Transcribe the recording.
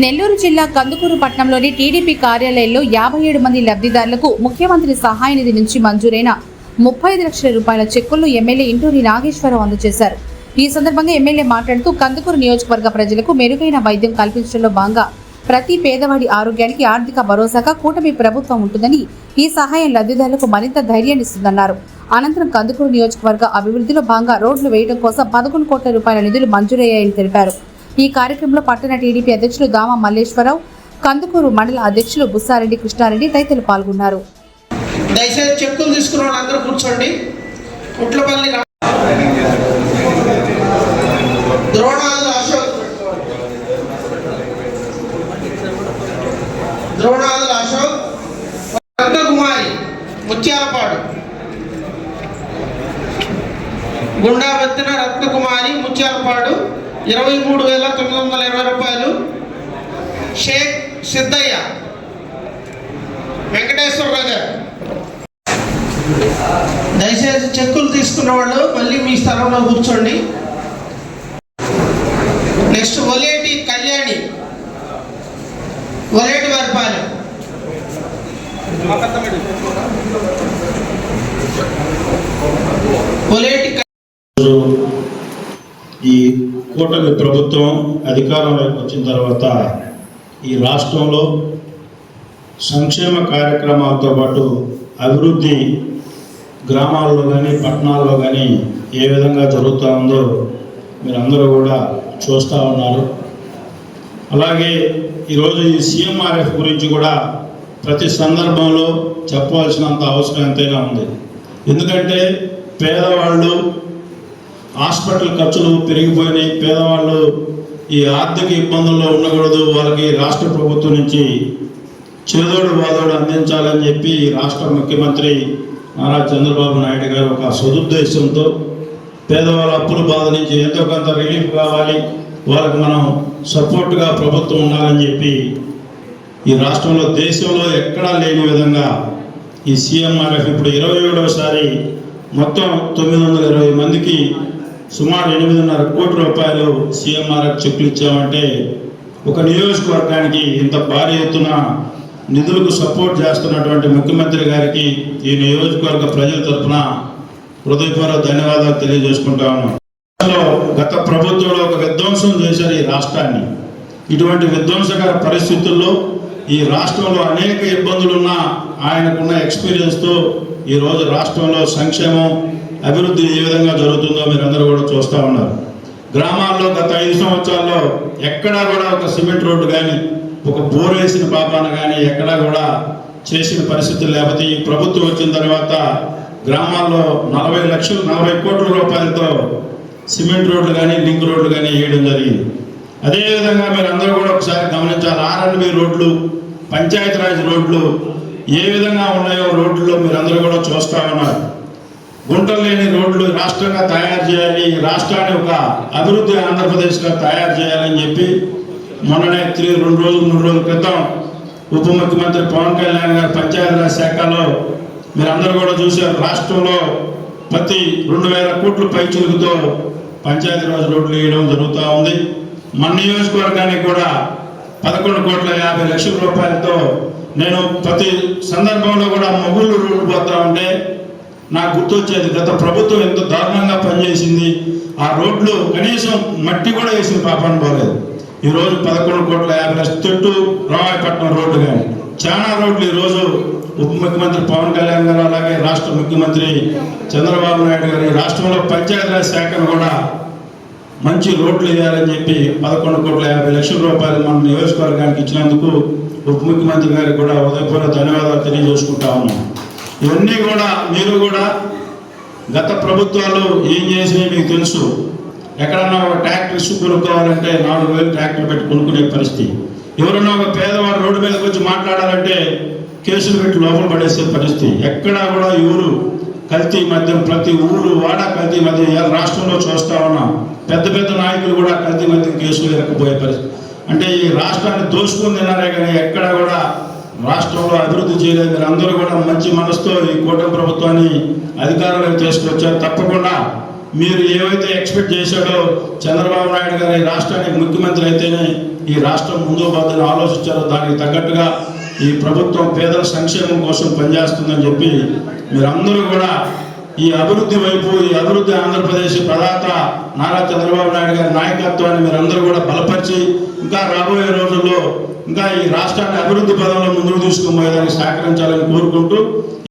నెల్లూరు జిల్లా కందుకూరు పట్టణంలోని టీడీపీ కార్యాలయంలో 57 మంది లబ్ధిదారులకు ముఖ్యమంత్రి సహాయ నిధి నుంచి మంజూరైన 35 లక్షల రూపాయల చెక్కులను ఎమ్మెల్యే ఇంటూరి నాగేశ్వరరావు అందజేశారు. ఈ సందర్భంగా ఎమ్మెల్యే మాట్లాడుతూ కందుకూరు నియోజకవర్గ ప్రజలకు మెరుగైన వైద్యం కల్పించడంలో భాగంగా ప్రతి పేదవాడి ఆరోగ్యానికి ఆర్థిక భరోసాగా కూటమి ప్రభుత్వం ఉంటుందని, ఈ సహాయం లబ్ధిదారులకు మరింత ధైర్యాన్నిస్తుందన్నారు. అనంతరం కందుకూరు నియోజకవర్గ అభివృద్ధిలో భాగంగా రోడ్లు వేయడం కోసం 11 కోట్ల రూపాయల నిధులు మంజూరయ్యాయని తెలిపారు. ఈ కార్యక్రమంలో పట్టణ టీడీపీ అధ్యక్షులు దామ మల్లేశ్వరరావు, కందుకూరు మండల అధ్యక్షులు బుస్సారెడ్డి కృష్ణారెడ్డి తదితరులు పాల్గొన్నారు. దయచేసి చెక్కులు తీసుకున్న వాళ్ళందరూ కూర్చోండి. ఉట్లపల్లి ద్రోణాదుల అశోక్, రత్నకుమారి ముత్యాలపాడు, గుండాబెత్తిన రత్నకుమారి ముత్యాలపాడు 23,920 రూపాయలు. షేక్ సిద్ధయ్య, వెంకటేశ్వరరావు గారు. దయచేసి చెక్కులు తీసుకున్న వాళ్ళు మళ్ళీ మీ స్థలంలో కూర్చోండి. నెక్స్ట్ ఒలేటి కళ్యాణి, ఒలేటి వారిపాలెం. ఒలేటి ఈ కూటమి ప్రభుత్వం అధికారంలోకి వచ్చిన తర్వాత ఈ రాష్ట్రంలో సంక్షేమ కార్యక్రమాలతో పాటు అభివృద్ధి గ్రామాల్లో కానీ పట్టణాల్లో కానీ ఏ విధంగా జరుగుతూ ఉందో మీరందరూ కూడా చూస్తూ ఉన్నారు. అలాగే ఈరోజు ఈ సీఎంఆర్ఎఫ్ గురించి కూడా ప్రతి సందర్భంలో చెప్పవలసినంత అవసరం ఎంతైనా ఉంది. ఎందుకంటే పేదవాళ్ళు హాస్పిటల్ ఖర్చులు పెరిగిపోయినాయి. పేదవాళ్ళు ఈ ఆర్థిక ఇబ్బందుల్లో ఉండకూడదు, వాళ్ళకి రాష్ట్ర ప్రభుత్వం నుంచి చేదోడు వాదోడు అందించాలని చెప్పి రాష్ట్ర ముఖ్యమంత్రి నారా చంద్రబాబు నాయుడు గారు ఒక సదుద్దేశంతో పేదవాళ్ళ అప్పుల బాధ నుంచి ఎంతో కొంత రిలీఫ్ కావాలి, వాళ్ళకి మనం సపోర్ట్గా ప్రభుత్వం ఉండాలని చెప్పి ఈ రాష్ట్రంలో దేశంలో ఎక్కడా లేని విధంగా ఈ సీఎంఆర్ఎఫ్ ఇప్పుడు 27వసారి మొత్తం 920 మందికి సుమారు 8.5 కోట్ల రూపాయలు సీఎంఆర్ఎఫ్ చెక్కులు ఇచ్చామంటే ఒక నియోజకవర్గానికి ఇంత భారీ ఎత్తున నిధులకు సపోర్ట్ చేస్తున్నటువంటి ముఖ్యమంత్రి గారికి ఈ నియోజకవర్గ ప్రజల తరఫున హృదయపూర్వక ధన్యవాదాలు తెలియజేసుకుంటా ఉన్నాం. గత ప్రభుత్వంలో ఒక విధ్వంసం చేశారు ఈ రాష్ట్రాన్ని. ఇటువంటి విధ్వంసకర పరిస్థితుల్లో ఈ రాష్ట్రంలో అనేక ఇబ్బందులున్న ఆయనకున్న ఎక్స్పీరియన్స్తో ఈరోజు రాష్ట్రంలో సంక్షేమం అభివృద్ధి ఏ విధంగా జరుగుతుందో మీరందరూ కూడా చూస్తూ ఉన్నారు. గ్రామాల్లో గత 5 సంవత్సరాల్లో ఎక్కడా కూడా ఒక సిమెంట్ రోడ్డు కానీ ఒక బోర్ వేసిన పాపాన కానీ ఎక్కడా కూడా చేసిన పరిస్థితులు లేకపోతే ఈ ప్రభుత్వం వచ్చిన తర్వాత గ్రామాల్లో 40 కోట్ల రూపాయలతో సిమెంట్ రోడ్లు కానీ లింక్ రోడ్లు కానీ వేయడం జరిగింది. అదేవిధంగా మీరు అందరూ కూడా ఒకసారి గమనించాలి. R&B రోడ్లు, పంచాయతీరాజ్ రోడ్లు ఏ విధంగా ఉన్నాయో రోడ్లలో మీరందరూ కూడా చూస్తూ ఉన్నారు. గుంటలు లేని రోడ్లు రాష్ట్రంగా తయారు చేయాలి, రాష్ట్రాన్ని ఒక అభివృద్ధి ఆంధ్రప్రదేశ్గా తయారు చేయాలని చెప్పి మొన్ననే 2 రోజులు 3 రోజుల క్రితం ఉప ముఖ్యమంత్రి పవన్ కళ్యాణ్ గారు పంచాయతీరాజ్ శాఖలో మీరందరూ కూడా చూశారు. రాష్ట్రంలో ప్రతి 2,000 కోట్ల పైచులుగుతో పంచాయతీరాజ్ రోడ్లు వేయడం జరుగుతూ ఉంది. మన నియోజకవర్గానికి కూడా 11,50,00,000 రూపాయలతో నేను ప్రతి సందర్భంలో కూడా మొగుళ్ళు రోడ్లు పోతా ఉంటే నాకు గుర్తొచ్చేది గత ప్రభుత్వం ఎంత దారుణంగా పనిచేసింది. ఆ రోడ్లు కనీసం మట్టి కూడా వేసిన పాపాన్ని పోలేదు. ఈరోజు 11,50,00,000 చెట్టు రామాయపట్నం రోడ్డు కానీ చాలా రోడ్లు ఈరోజు ఉప ముఖ్యమంత్రి పవన్ కళ్యాణ్ గారు అలాగే రాష్ట్ర ముఖ్యమంత్రి చంద్రబాబు నాయుడు గారు రాష్ట్రంలో పంచాయతీరాజ్ శాఖను కూడా మంచి రోడ్లు వేయాలని చెప్పి 11,50,00,000 రూపాయలు మన నియోజకవర్గానికి ఇచ్చినందుకు ఉప ముఖ్యమంత్రి గారికి కూడా హృదయపూర్వక ధన్యవాదాలు తెలియజేసుకుంటా ఉన్నాం. ఇవన్నీ కూడా మీరు కూడా గత ప్రభుత్వాలు ఏం చేసినాయి మీకు తెలుసు. ఎక్కడన్నా ఒక ట్రాక్టర్ ఇసు కొనుక్కోవాలంటే 4,000 ట్రాక్టర్ పెట్టి కొనుక్కునే పరిస్థితి. ఎవరన్నా ఒక పేదవాడు రోడ్డు మీదకి వచ్చి మాట్లాడాలంటే కేసులు పెట్టి లోపల పడేసే పరిస్థితి. ఎక్కడా కూడా ఎవరు కల్తీ మద్యం, ప్రతి ఊరు వాడ కల్తీ మద్యం రాష్ట్రంలో చూస్తూ ఉన్నాం. పెద్ద పెద్ద నాయకులు కూడా కల్తీ మద్యం కేసులు ఎరకపోయే పరిస్థితి. అంటే ఈ రాష్ట్రాన్ని దోచుకుని తిన్నారే కానీ ఎక్కడా కూడా రాష్ట్రంలో అభివృద్ధి చేయలేదు. మీరు అందరూ కూడా మంచి మనసుతో ఈ కూటమి ప్రభుత్వాన్ని అధికారంలోకి తీసుకొచ్చారు. తప్పకుండా మీరు ఏవైతే ఎక్స్పెక్ట్ చేశాడో చంద్రబాబు నాయుడు గారు ఈ రాష్ట్రానికి ముఖ్యమంత్రి అయితేనే ఈ రాష్ట్రం ముందు పోతుందని ఆలోచించారో దానికి తగ్గట్టుగా ఈ ప్రభుత్వం పేదల సంక్షేమం కోసం పనిచేస్తుందని చెప్పి మీరందరూ కూడా ఈ అభివృద్ధి వైపు, ఈ అభివృద్ధి ఆంధ్రప్రదేశ్ ప్రదాత నారా చంద్రబాబు నాయుడు గారి నాయకత్వాన్ని మీరందరూ కూడా బలపరిచి ఇంకా రాబోయే రోజుల్లో ఇంకా ఈ రాష్ట్రాన్ని అభివృద్ధి పదంలో ముందుకు తీసుకుని పోయేదానికి సహకరించాలని కోరుకుంటూ